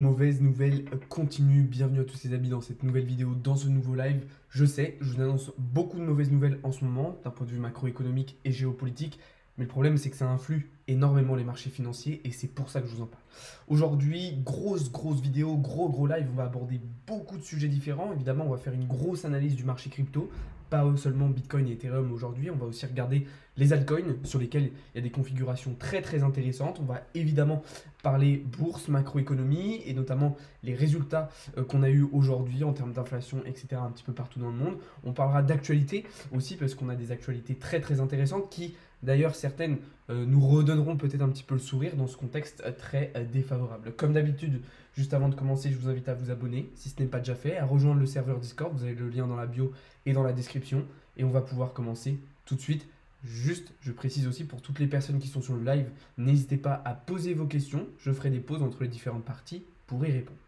Mauvaise nouvelle continue, bienvenue à tous les amis dans cette nouvelle vidéo, dans ce nouveau live. Je sais, je vous annonce beaucoup de mauvaises nouvelles en ce moment, d'un point de vue macroéconomique et géopolitique, mais le problème c'est que ça influe énormément les marchés financiers et c'est pour ça que je vous en parle. Aujourd'hui, grosse vidéo, gros live, on va aborder beaucoup de sujets différents. Évidemment, on va faire une grosse analyse du marché crypto, pas seulement Bitcoin et Ethereum aujourd'hui, on va aussi regarder les altcoins sur lesquels il y a des configurations très intéressantes. On va évidemment parler bourse, macroéconomie et notamment les résultats qu'on a eu aujourd'hui en termes d'inflation, etc. un petit peu partout dans le monde. On parlera d'actualité aussi parce qu'on a des actualités très intéressantes qui, d'ailleurs, certaines nous redonneront peut-être un petit peu le sourire dans ce contexte très défavorable. Comme d'habitude, juste avant de commencer, je vous invite à vous abonner si ce n'est pas déjà fait, à rejoindre le serveur Discord. Vous avez le lien dans la bio et dans la description et on va pouvoir commencer tout de suite. Juste, je précise aussi pour toutes les personnes qui sont sur le live, n'hésitez pas à poser vos questions. Je ferai des pauses entre les différentes parties pour y répondre.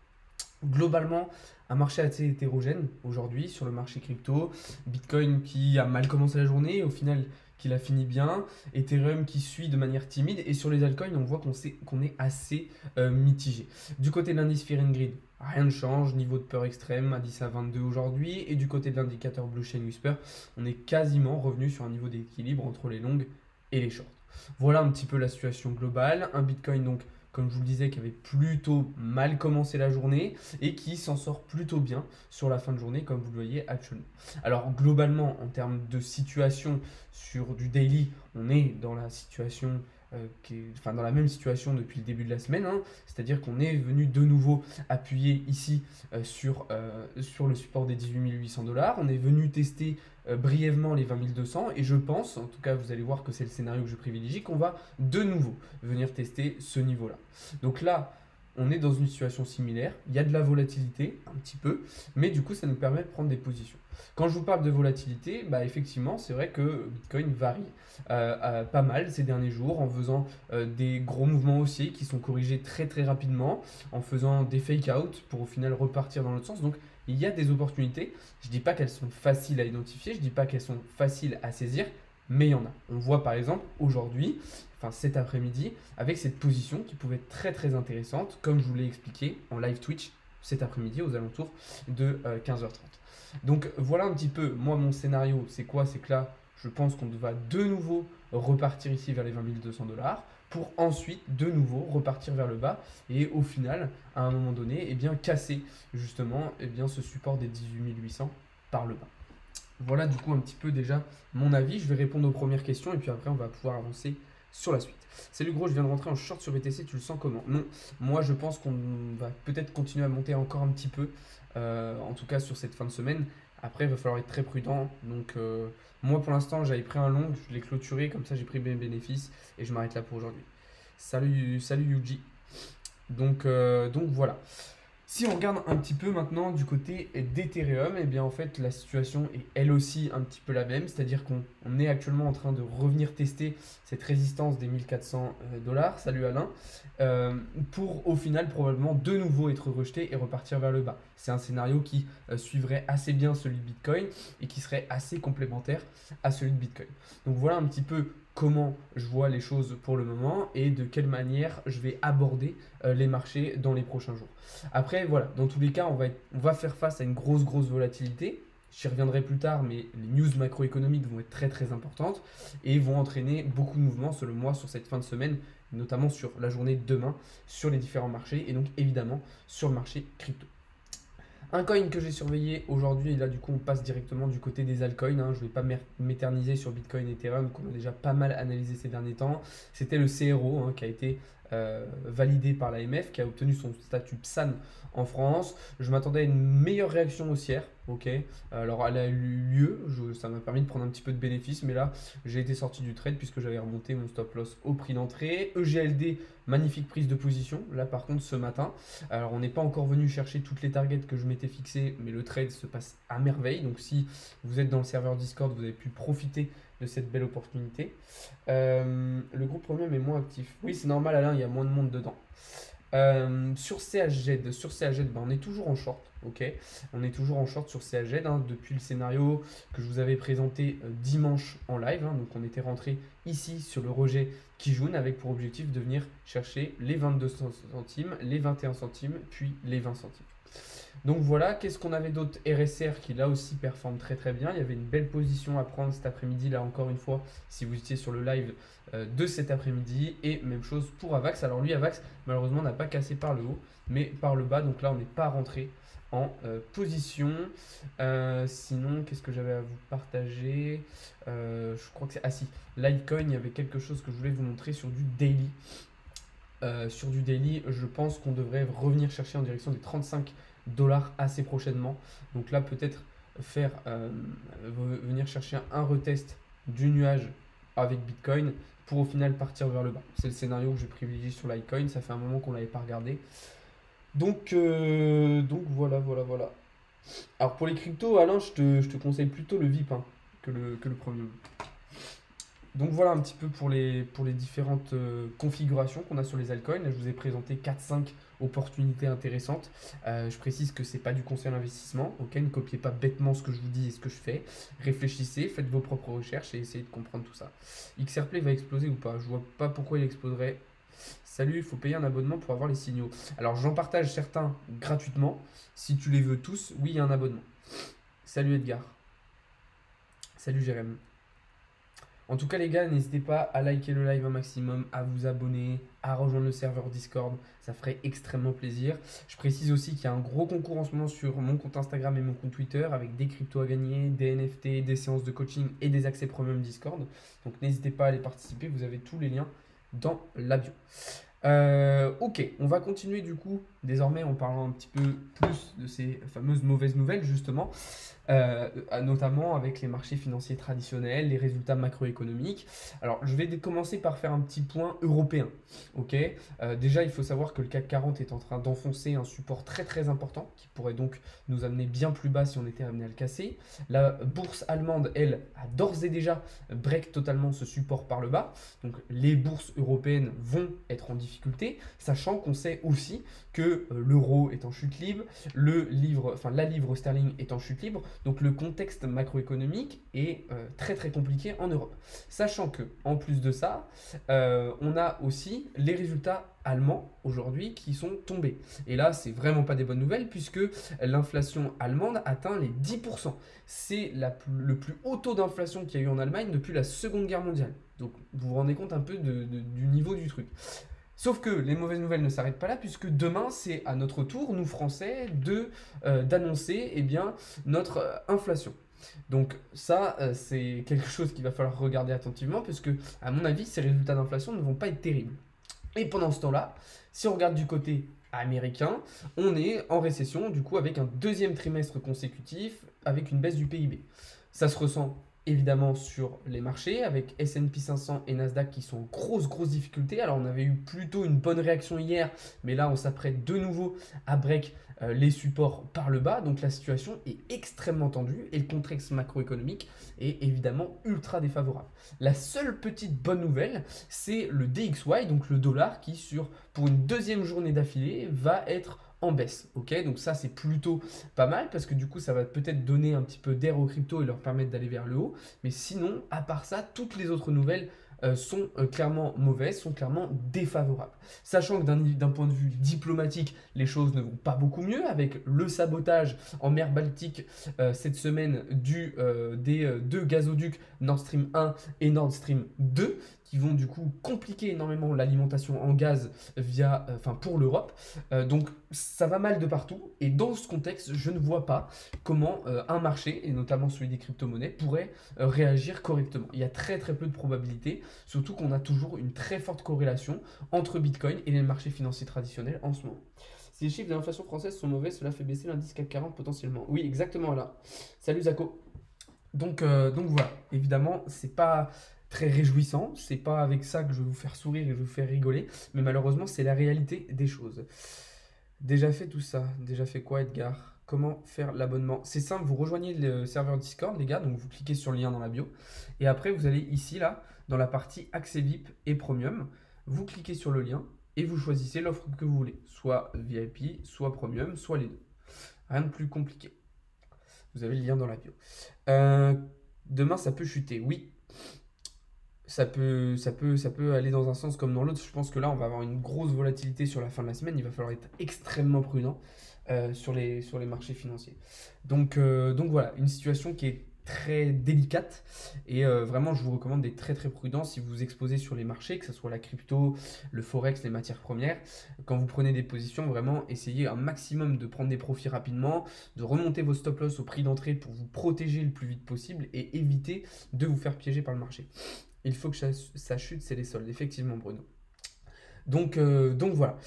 Globalement, un marché assez hétérogène aujourd'hui sur le marché crypto. Bitcoin qui a mal commencé la journée, au final qui l'a fini bien. Ethereum qui suit de manière timide. Et sur les altcoins, on voit qu'on est assez mitigé. Du côté de l'indice Fear and Greed, rien ne change. Niveau de peur extrême, indice à 22 aujourd'hui. Et du côté de l'indicateur Blue Chain Whisper, on est quasiment revenu sur un niveau d'équilibre entre les longues et les shorts. Voilà un petit peu la situation globale. Un Bitcoin donc, comme je vous le disais, qui avait plutôt mal commencé la journée et qui s'en sort plutôt bien sur la fin de journée, comme vous le voyez actuellement. Alors globalement, en termes de situation sur du daily, on est dans la situation dans la même situation depuis le début de la semaine, hein. C'est-à-dire qu'on est venu de nouveau appuyer ici sur le support des 18 800 $. On est venu tester brièvement les 20 200 et je pense, en tout cas vous allez voir que c'est le scénario que je privilégie, qu'on va de nouveau venir tester ce niveau-là. Donc là, on est dans une situation similaire, il y a de la volatilité, un petit peu, mais du coup ça nous permet de prendre des positions. Quand je vous parle de volatilité, bah effectivement c'est vrai que Bitcoin varie pas mal ces derniers jours en faisant des gros mouvements haussiers qui sont corrigés très rapidement, en faisant des fake-out pour au final repartir dans l'autre sens. Donc il y a des opportunités. Je ne dis pas qu'elles sont faciles à identifier, je ne dis pas qu'elles sont faciles à saisir, mais il y en a. On voit par exemple aujourd'hui, enfin cet après-midi, avec cette position qui pouvait être très intéressante, comme je vous l'ai expliqué en live Twitch cet après-midi aux alentours de 15h30. Donc voilà un petit peu, moi mon scénario, c'est quoi? C'est que là, je pense qu'on va de nouveau repartir ici vers les 20 200 $, pour ensuite de nouveau repartir vers le bas et au final, à un moment donné, eh bien, casser justement ce support des 18 800 par le bas. Voilà du coup un petit peu déjà mon avis. Je vais répondre aux premières questions et puis après on va pouvoir avancer sur la suite. Salut gros, je viens de rentrer en short sur BTC, tu le sens comment? Non, moi je pense qu'on va peut-être continuer à monter encore un petit peu, en tout cas sur cette fin de semaine. Après, il va falloir être très prudent. Donc, moi pour l'instant, j'avais pris un long, je l'ai clôturé, comme ça j'ai pris mes bénéfices et je m'arrête là pour aujourd'hui. Salut Yuji. Donc voilà. Si on regarde un petit peu maintenant du côté d'Ethereum, et bien en fait la situation est elle aussi un petit peu la même, c'est-à-dire qu'on est actuellement en train de revenir tester cette résistance des 1400 $, salut Alain, pour au final probablement de nouveau être rejeté et repartir vers le bas. C'est un scénario qui suivrait assez bien celui de Bitcoin et qui serait assez complémentaire à celui de Bitcoin. Donc voilà un petit peu comment je vois les choses pour le moment et de quelle manière je vais aborder les marchés dans les prochains jours. Après, voilà, dans tous les cas, on va faire face à une grosse volatilité. J'y reviendrai plus tard, mais les news macroéconomiques vont être très importantes et vont entraîner beaucoup de mouvements, selon moi, sur cette fin de semaine, notamment sur la journée de demain, sur les différents marchés et donc évidemment sur le marché crypto. Un coin que j'ai surveillé aujourd'hui, et là du coup on passe directement du côté des altcoins, hein. Je ne vais pas m'éterniser sur Bitcoin et Ethereum qu'on a déjà pas mal analysé ces derniers temps. C'était le CRO, hein, qui a été validé par l'AMF, qui a obtenu son statut PSAN en France. Je m'attendais à une meilleure réaction haussière, ok. Alors elle a eu lieu, ça m'a permis de prendre un petit peu de bénéfices, mais là j'ai été sorti du trade puisque j'avais remonté mon stop loss au prix d'entrée. EGLD, magnifique prise de position, là par contre ce matin. Alors on n'est pas encore venu chercher toutes les targets que je m'étais fixées, mais le trade se passe à merveille. Donc si vous êtes dans le serveur Discord, vous avez pu profiter de cette belle opportunité. Le groupe premium est moins actif. Oui, c'est normal Alain, il y a moins de monde dedans. Sur CHZ, on est toujours en short. Ok, on est toujours en short sur CAZ hein, depuis le scénario que je vous avais présenté dimanche en live. Hein. Donc on était rentré ici sur le rejet Kijun avec pour objectif de venir chercher les 22 centimes, les 21 centimes, puis les 20 centimes. Donc voilà, qu'est-ce qu'on avait d'autre? RSR qui là aussi performe très très bien. Il y avait une belle position à prendre cet après-midi, là encore une fois, si vous étiez sur le live de cet après-midi. Et même chose pour Avax. Alors lui, Avax, malheureusement, n'a pas cassé par le haut, mais par le bas. Donc là, on n'est pas rentré en position. Sinon, qu'est-ce que j'avais à vous partager? Je crois que c'est... Ah si, Litecoin, il y avait quelque chose que je voulais vous montrer sur du daily. Sur du daily, je pense qu'on devrait revenir chercher en direction des 35 dollars assez prochainement. Donc là, peut-être faire venir chercher un retest du nuage avec Bitcoin pour au final partir vers le bas. C'est le scénario que je privilégie sur Litecoin. Ça fait un moment qu'on ne l'avait pas regardé. Donc voilà. Alors pour les cryptos, Alain, je te conseille plutôt le VIP hein, que le Premium. Donc voilà un petit peu pour les différentes configurations qu'on a sur les altcoins. Là, je vous ai présenté 4-5 opportunités intéressantes. Je précise que ce n'est pas du conseil d'investissement. Ok, ne copiez pas bêtement ce que je vous dis et ce que je fais. Réfléchissez, faites vos propres recherches et essayez de comprendre tout ça. XRP va exploser ou pas? Je vois pas pourquoi il exploserait. Salut, il faut payer un abonnement pour avoir les signaux. Alors j'en partage certains gratuitement. Si tu les veux tous, oui, il y a un abonnement. Salut Edgar. Salut Jérém. En tout cas les gars, n'hésitez pas à liker le live un maximum, à vous abonner, à rejoindre le serveur Discord, ça ferait extrêmement plaisir. Je précise aussi qu'il y a un gros concours en ce moment sur mon compte Instagram et mon compte Twitter avec des cryptos à gagner, des NFT, des séances de coaching et des accès premium Discord. Donc n'hésitez pas à aller participer, vous avez tous les liens dans la bio. Ok, on va continuer du coup désormais en parlant un petit peu plus de ces fameuses mauvaises nouvelles justement, notamment avec les marchés financiers traditionnels, les résultats macroéconomiques. Alors je vais commencer par faire un petit point européen. Ok, déjà il faut savoir que le CAC 40 est en train d'enfoncer un support très très important qui pourrait donc nous amener bien plus bas si on était amené à le casser. La bourse allemande, elle, a d'ores et déjà break totalement ce support par le bas. Donc les bourses européennes vont être en difficulté, sachant qu'on sait aussi que l'euro est en chute libre, la livre sterling est en chute libre, donc le contexte macroéconomique est très très compliqué en Europe. Sachant que en plus de ça, on a aussi les résultats allemands aujourd'hui qui sont tombés. Et là, c'est vraiment pas des bonnes nouvelles puisque l'inflation allemande atteint les 10%. C'est le plus haut taux d'inflation qu'il y a eu en Allemagne depuis la Seconde Guerre mondiale. Donc vous vous rendez compte un peu du niveau du truc. Sauf que les mauvaises nouvelles ne s'arrêtent pas là, puisque demain, c'est à notre tour, nous Français, d'annoncer notre inflation. Donc ça, c'est quelque chose qu'il va falloir regarder attentivement, puisque à mon avis, ces résultats d'inflation ne vont pas être terribles. Et pendant ce temps-là, si on regarde du côté américain, on est en récession, du coup, avec un deuxième trimestre consécutif, avec une baisse du PIB. Ça se ressent évidemment sur les marchés avec S&P 500 et Nasdaq qui sont en grosse difficulté. Alors on avait eu plutôt une bonne réaction hier, mais là on s'apprête de nouveau à break les supports par le bas. Donc la situation est extrêmement tendue et le contexte macroéconomique est évidemment ultra défavorable. La seule petite bonne nouvelle, c'est le DXY, donc le dollar qui pour une deuxième journée d'affilée va être en baisse. Ok, donc ça c'est plutôt pas mal parce que du coup ça va peut-être donner un petit peu d'air aux cryptos et leur permettre d'aller vers le haut. Mais sinon, à part ça, toutes les autres nouvelles sont clairement mauvaises, sont clairement défavorables. Sachant que d'un point de vue diplomatique, les choses ne vont pas beaucoup mieux avec le sabotage en mer Baltique cette semaine des deux gazoducs Nord Stream 1 et Nord Stream 2 qui vont du coup compliquer énormément l'alimentation en gaz pour l'Europe. Donc ça va mal de partout et dans ce contexte, je ne vois pas comment un marché, et notamment celui des crypto-monnaies, pourrait réagir correctement. Il y a très peu de probabilités, surtout qu'on a toujours une très forte corrélation entre Bitcoin et les marchés financiers traditionnels en ce moment. Si les chiffres de l'inflation française sont mauvais, cela fait baisser l'indice CAC 40 potentiellement. Oui, exactement là. Salut Zako. Donc voilà, évidemment, c'est pas très réjouissant, c'est pas avec ça que je vais vous faire sourire et je vais vous faire rigoler, mais malheureusement, c'est la réalité des choses. Déjà fait tout ça. Déjà fait quoi, Edgar? Comment faire l'abonnement? C'est simple, vous rejoignez le serveur Discord, les gars, donc vous cliquez sur le lien dans la bio. Et après, vous allez ici, là, dans la partie accès VIP et Premium. Vous cliquez sur le lien et vous choisissez l'offre que vous voulez. Soit VIP, soit Premium, soit les deux. Rien de plus compliqué. Vous avez le lien dans la bio. Euh, Demain, ça peut chuter. Oui, ça peut aller dans un sens comme dans l'autre. Je pense que là, on va avoir une grosse volatilité sur la fin de la semaine. Il va falloir être extrêmement prudent sur les marchés financiers. Donc voilà, une situation qui est très délicate et vraiment je vous recommande d'être très très prudent si vous vous exposez sur les marchés, que ce soit la crypto, le forex, les matières premières. Quand vous prenez des positions, vraiment essayez un maximum de prendre des profits rapidement, de remonter vos stop loss au prix d'entrée pour vous protéger le plus vite possible et éviter de vous faire piéger par le marché. Il faut que ça chute, c'est les soldes, effectivement Bruno. Donc voilà.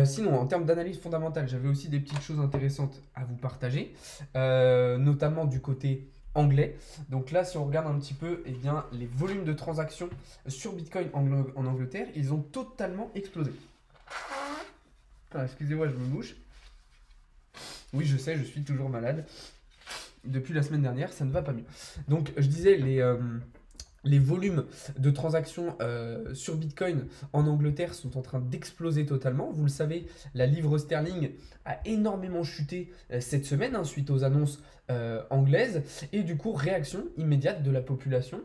Sinon, en termes d'analyse fondamentale, j'avais aussi des petites choses intéressantes à vous partager, notamment du côté anglais. Donc là, si on regarde un petit peu, eh bien, les volumes de transactions sur Bitcoin en Angleterre, ils ont totalement explosé. Excusez-moi, je me mouche. Oui, je sais, je suis toujours malade. Depuis la semaine dernière, ça ne va pas mieux. Donc, je disais, les volumes de transactions sur Bitcoin en Angleterre sont en train d'exploser totalement. Vous le savez, la livre sterling a énormément chuté cette semaine suite aux annonces anglaises. Et du coup, réaction immédiate de la population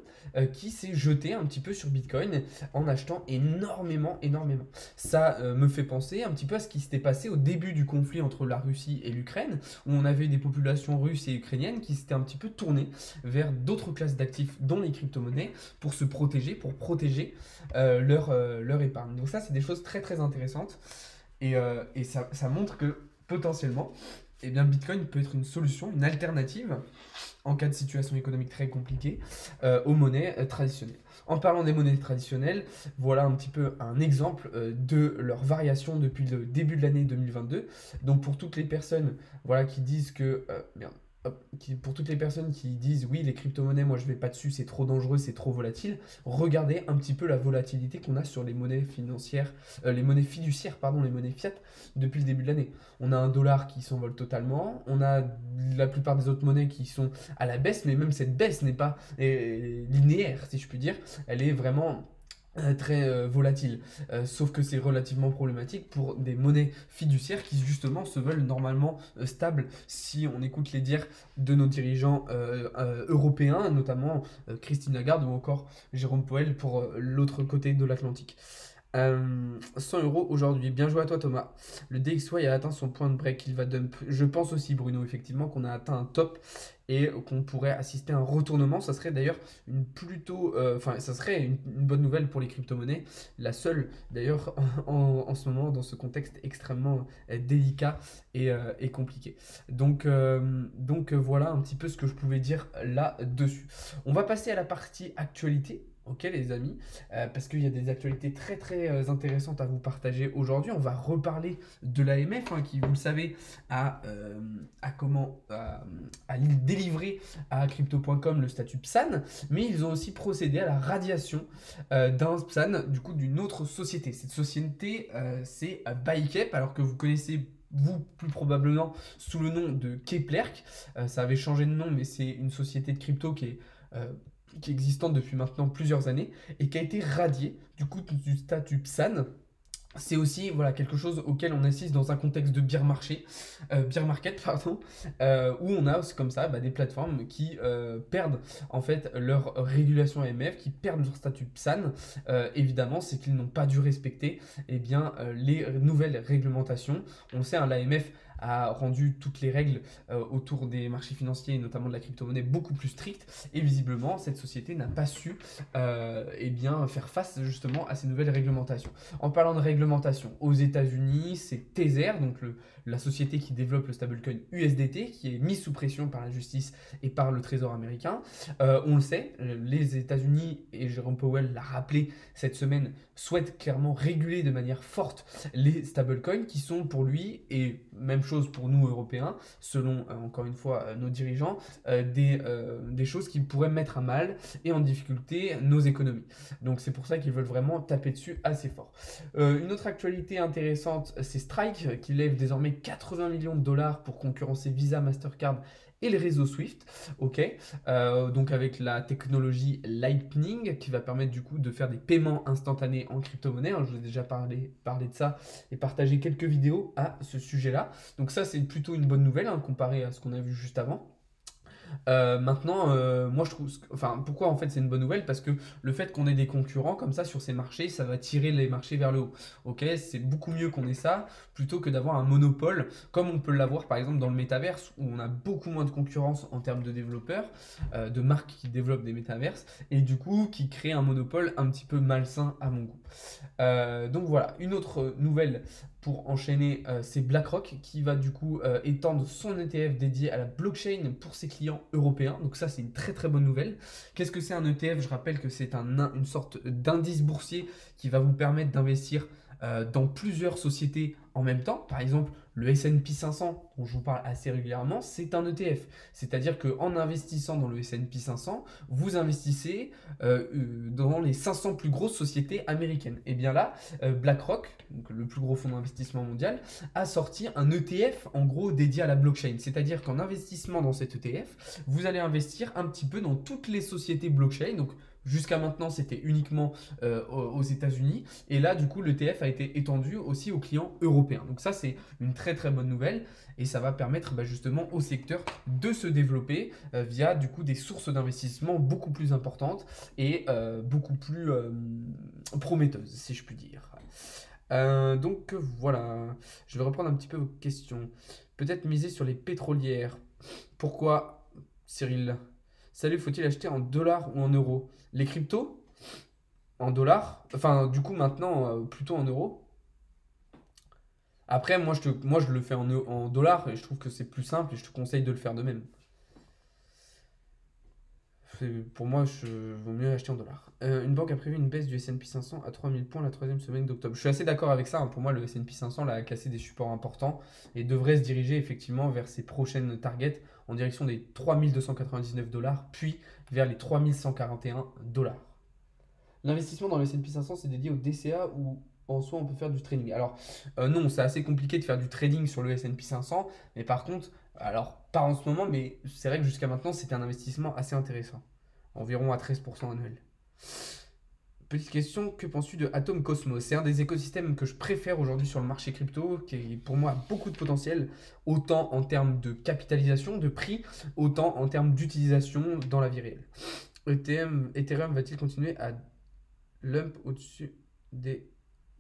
qui s'est jetée un petit peu sur Bitcoin en achetant énormément. Ça me fait penser un petit peu à ce qui s'était passé au début du conflit entre la Russie et l'Ukraine, où on avait des populations russes et ukrainiennes qui s'étaient un petit peu tournées vers d'autres classes d'actifs, dont les crypto-monnaies, pour se protéger, pour protéger leur épargne. Donc ça, c'est des choses très très intéressantes et ça montre que potentiellement, eh bien, Bitcoin peut être une solution, une alternative en cas de situation économique très compliquée aux monnaies traditionnelles. En parlant des monnaies traditionnelles, voilà un petit peu un exemple de leur variation depuis le début de l'année 2022. Donc pour toutes les personnes voilà, qui disent que... pour toutes les personnes qui disent oui les crypto-monnaies moi je vais pas dessus, c'est trop dangereux, c'est trop volatile, regardez un petit peu la volatilité qu'on a sur les monnaies financières, les monnaies fiduciaires, pardon, les monnaies fiat depuis le début de l'année. On a un dollar qui s'envole totalement, on a la plupart des autres monnaies qui sont à la baisse, mais même cette baisse n'est pas linéaire si je puis dire, elle est vraiment très volatile. Sauf que c'est relativement problématique pour des monnaies fiduciaires qui justement se veulent normalement stables si on écoute les dires de nos dirigeants européens, notamment Christine Lagarde ou encore Jérôme Powell pour l'autre côté de l'Atlantique. 100 € aujourd'hui. Bien joué à toi Thomas. Le DXY a atteint son point de break. Il va dump. Je pense aussi Bruno effectivement qu'on a atteint un top et qu'on pourrait assister à un retournement. Ça serait d'ailleurs ça serait une bonne nouvelle pour les crypto-monnaies. La seule d'ailleurs en ce moment dans ce contexte extrêmement délicat et compliqué. Donc voilà un petit peu ce que je pouvais dire là-dessus. On va passer à la partie actualité. Ok les amis, parce qu'il y a des actualités très très intéressantes à vous partager aujourd'hui. On va reparler de l'AMF qui, vous le savez, a délivré à crypto.com le statut PSAN, mais ils ont aussi procédé à la radiation d'un PSAN du coup d'une autre société. Cette société c'est Buycap, alors que vous connaissez vous plus probablement sous le nom de Keplerk. Ça avait changé de nom, mais c'est une société de crypto qui est existante depuis maintenant plusieurs années et qui a été radiée du coup du statut PSAN. C'est aussi voilà, quelque chose auquel on assiste dans un contexte de bear market, pardon, où on a comme ça des plateformes qui perdent en fait leur régulation AMF, qui perdent leur statut PSAN. Évidemment, c'est qu'ils n'ont pas dû respecter les nouvelles réglementations. On le sait, l'AMF a rendu toutes les règles autour des marchés financiers et notamment de la crypto-monnaie beaucoup plus strictes et visiblement cette société n'a pas su faire face justement à ces nouvelles réglementations. En parlant de réglementation, aux États-Unis, c'est Tether, donc la société qui développe le stablecoin USDT, qui est mise sous pression par la justice et par le Trésor américain. On le sait, les États-Unis, et Jérôme Powell l'a rappelé cette semaine, souhaitent clairement réguler de manière forte les stablecoins qui sont pour lui, et même chose pour nous Européens, selon encore une fois nos dirigeants, des choses qui pourraient mettre à mal et en difficulté nos économies. Donc c'est pour ça qu'ils veulent vraiment taper dessus assez fort. Une autre actualité intéressante, c'est Strike qui lève désormais lever 80 millions de dollars pour concurrencer Visa, Mastercard et le réseau Swift, ok, donc avec la technologie Lightning qui va permettre du coup de faire des paiements instantanés en crypto-monnaie. Je vous ai déjà parlé de ça et partagé quelques vidéos à ce sujet-là. Donc ça c'est plutôt une bonne nouvelle hein, comparé à ce qu'on a vu juste avant. Maintenant, moi je trouve, enfin, pourquoi en fait c'est une bonne nouvelle? Parce que le fait qu'on ait des concurrents comme ça sur ces marchés, ça va tirer les marchés vers le haut. Ok, c'est beaucoup mieux qu'on ait ça plutôt que d'avoir un monopole comme on peut l'avoir par exemple dans le métaverse où on a beaucoup moins de concurrence en termes de développeurs, de marques qui développent des métaverses et du coup qui crée un monopole un petit peu malsain à mon goût. Donc voilà, une autre nouvelle pour enchaîner, c'est BlackRock qui va du coup étendre son ETF dédié à la blockchain pour ses clients européens. Donc ça, c'est une très très bonne nouvelle. Qu'est-ce que c'est un ETF? Je rappelle que c'est une sorte d'indice boursier qui va vous permettre d'investir dans plusieurs sociétés en même temps. Par exemple, le S&P 500, dont je vous parle assez régulièrement, c'est un ETF. C'est-à-dire qu'en investissant dans le S&P 500, vous investissez dans les 500 plus grosses sociétés américaines. Et bien là, BlackRock, donc le plus gros fonds d'investissement mondial, a sorti un ETF en gros dédié à la blockchain. C'est-à-dire qu'en investissement dans cet ETF, vous allez investir un petit peu dans toutes les sociétés blockchain. Donc jusqu'à maintenant, c'était uniquement aux États-Unis. Et là, du coup, l'ETF a été étendu aussi aux clients européens. Donc ça, c'est une très très bonne nouvelle. Et ça va permettre justement au secteur de se développer via du coup des sources d'investissement beaucoup plus importantes et beaucoup plus prometteuses, si je puis dire. Donc voilà, je vais reprendre un petit peu vos questions. Peut-être miser sur les pétrolières. Pourquoi, Cyril? Salut, faut-il acheter en dollars ou en euros? Les cryptos? En dollars? Enfin, du coup, maintenant, plutôt en euros. Après, moi, je le fais en dollars et je trouve que c'est plus simple et je te conseille de le faire de même. Pour moi, vaut mieux acheter en dollars. Une banque a prévu une baisse du S&P 500 à 3000 points la troisième semaine d'octobre. Je suis assez d'accord avec ça, hein. Pour moi, le S&P 500 là, a cassé des supports importants et devrait se diriger effectivement vers ses prochaines targets en direction des 3299 dollars, puis vers les 3141 dollars. L'investissement dans le S&P 500, c'est dédié au DCA ou en soi on peut faire du trading. Alors non, c'est assez compliqué de faire du trading sur le S&P 500, mais par contre, alors pas en ce moment, mais c'est vrai que jusqu'à maintenant c'était un investissement assez intéressant, environ à 13% annuel. Petite question, que penses-tu de Atom Cosmos? C'est un des écosystèmes que je préfère aujourd'hui sur le marché crypto, qui pour moi a beaucoup de potentiel, autant en termes de capitalisation, de prix, autant en termes d'utilisation dans la vie réelle. Ethereum va-t-il continuer à lump au-dessus des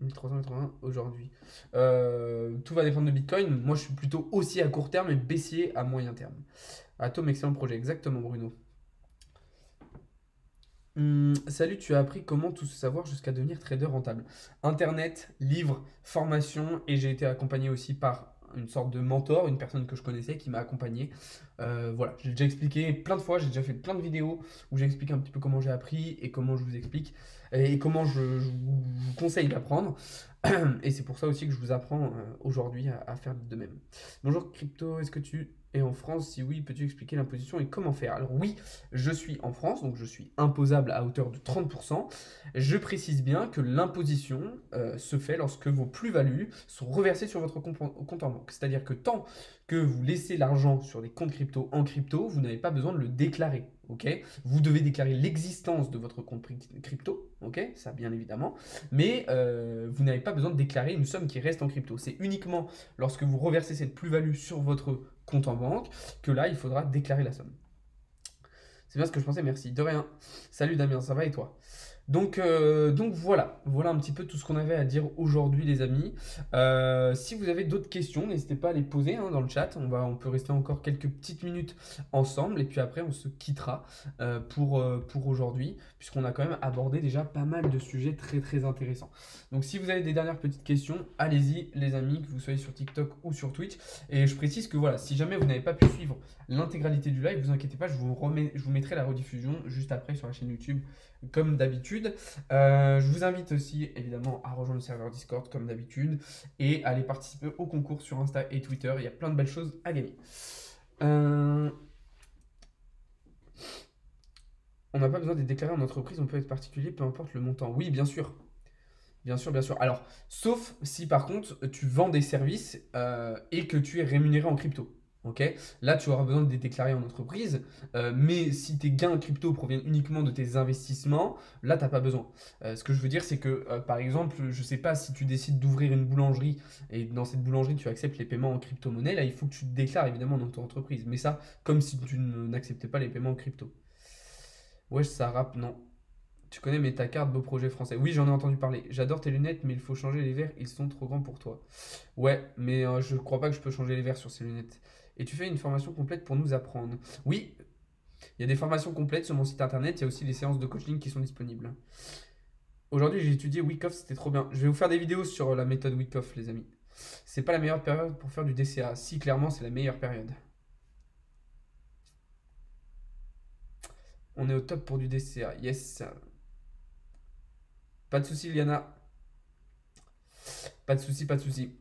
1380 aujourd'hui? Tout va dépendre de Bitcoin. Moi, je suis plutôt aussi à court terme et baissier à moyen terme. Atom, excellent projet. Exactement, Bruno. Salut, tu as appris comment tout savoir jusqu'à devenir trader rentable? Internet, livres, formation, et j'ai été accompagné aussi par une sorte de mentor, une personne que je connaissais qui m'a accompagné. Voilà, j'ai déjà expliqué plein de fois, j'ai déjà fait plein de vidéos où j'explique un petit peu comment j'ai appris et comment je vous explique et comment je vous conseille d'apprendre. Et c'est pour ça aussi que je vous apprends aujourd'hui à faire de même. Bonjour Crypto, est-ce que tu es en France? Si oui, peux-tu expliquer l'imposition et comment faire? Alors oui, je suis en France, donc je suis imposable à hauteur de 30%. Je précise bien que l'imposition se fait lorsque vos plus-values sont reversées sur votre compte en banque. C'est-à-dire que tant que vous laissez l'argent sur des comptes crypto en crypto, vous n'avez pas besoin de le déclarer. Okay, vous devez déclarer l'existence de votre compte crypto, okay, ça bien évidemment, mais vous n'avez pas besoin de déclarer une somme qui reste en crypto. C'est uniquement lorsque vous reversez cette plus-value sur votre compte en banque que là, il faudra déclarer la somme. C'est bien ce que je pensais, merci. De rien. Salut Damien, ça va et toi? Donc voilà un petit peu tout ce qu'on avait à dire aujourd'hui les amis. Si vous avez d'autres questions, n'hésitez pas à les poser hein, dans le chat. On peut rester encore quelques petites minutes ensemble et puis après on se quittera pour aujourd'hui puisqu'on a quand même abordé déjà pas mal de sujets très très intéressants. Donc si vous avez des dernières petites questions, allez-y les amis, que vous soyez sur TikTok ou sur Twitch. Et je précise que voilà, si jamais vous n'avez pas pu suivre l'intégralité du live, vous inquiétez pas, je vous mettrai la rediffusion juste après sur la chaîne YouTube comme d'habitude. Je vous invite aussi évidemment à rejoindre le serveur Discord comme d'habitude et à aller participer au concours sur Insta et Twitter. Il y a plein de belles choses à gagner. On n'a pas besoin de déclarer en entreprise, on peut être particulier, peu importe le montant. Oui, bien sûr. Bien sûr, bien sûr. Alors, sauf si par contre tu vends des services et que tu es rémunéré en crypto. Ok? Là, tu auras besoin de les déclarer en entreprise. Mais si tes gains crypto proviennent uniquement de tes investissements, là, tu n'as pas besoin. Ce que je veux dire, c'est que par exemple, je ne sais pas si tu décides d'ouvrir une boulangerie et dans cette boulangerie, tu acceptes les paiements en crypto-monnaie. Là, il faut que tu te déclares évidemment dans ton entreprise. Mais ça, comme si tu n'acceptais pas les paiements en crypto. Wesh, ça rappe, non. Tu connais Metacard, beau projet français. Oui, j'en ai entendu parler. J'adore tes lunettes, mais il faut changer les verres, ils sont trop grands pour toi. Ouais, mais je crois pas que je peux changer les verres sur ces lunettes. Et tu fais une formation complète pour nous apprendre. Oui, il y a des formations complètes sur mon site internet, il y a aussi les séances de coaching qui sont disponibles. Aujourd'hui, j'ai étudié Wyckoff, c'était trop bien. Je vais vous faire des vidéos sur la méthode Wyckoff, les amis. C'est pas la meilleure période pour faire du DCA. Si, clairement, c'est la meilleure période. On est au top pour du DCA. Yes. Pas de souci, Liana. Pas de souci, pas de souci.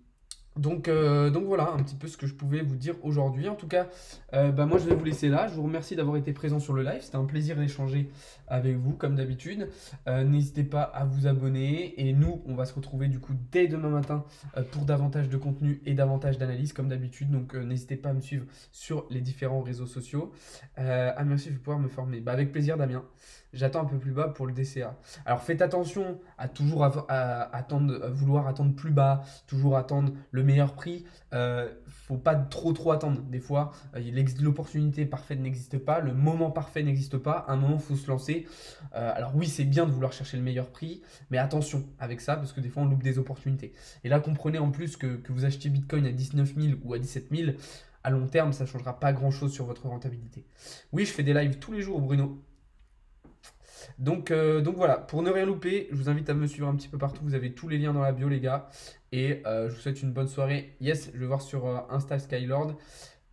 Donc voilà un petit peu ce que je pouvais vous dire aujourd'hui. En tout cas, moi je vais vous laisser là. Je vous remercie d'avoir été présent sur le live. C'était un plaisir d'échanger avec vous comme d'habitude. N'hésitez pas à vous abonner. Et nous, on va se retrouver du coup dès demain matin pour davantage de contenu et davantage d'analyse comme d'habitude. Donc n'hésitez pas à me suivre sur les différents réseaux sociaux. Ah merci, je vais pouvoir me former. Avec plaisir Damien. J'attends un peu plus bas pour le DCA. Alors faites attention à toujours vouloir attendre plus bas, toujours attendre le meilleur prix. Faut pas trop attendre. Des fois, l'opportunité parfaite n'existe pas, le moment parfait n'existe pas. À un moment, il faut se lancer. Alors oui, c'est bien de vouloir chercher le meilleur prix, mais attention avec ça parce que des fois, on loupe des opportunités. Et là, comprenez en plus que vous achetiez Bitcoin à 19 000 ou à 17 000, à long terme, ça ne changera pas grand-chose sur votre rentabilité. Oui, je fais des lives tous les jours, Bruno. Donc voilà, pour ne rien louper, je vous invite à me suivre un petit peu partout. Vous avez tous les liens dans la bio, les gars. Et je vous souhaite une bonne soirée. Yes, je vais voir sur Insta Skylord.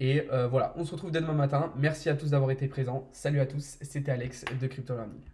Et voilà, on se retrouve dès demain matin. Merci à tous d'avoir été présents. Salut à tous, c'était Alex de Crypto Learning.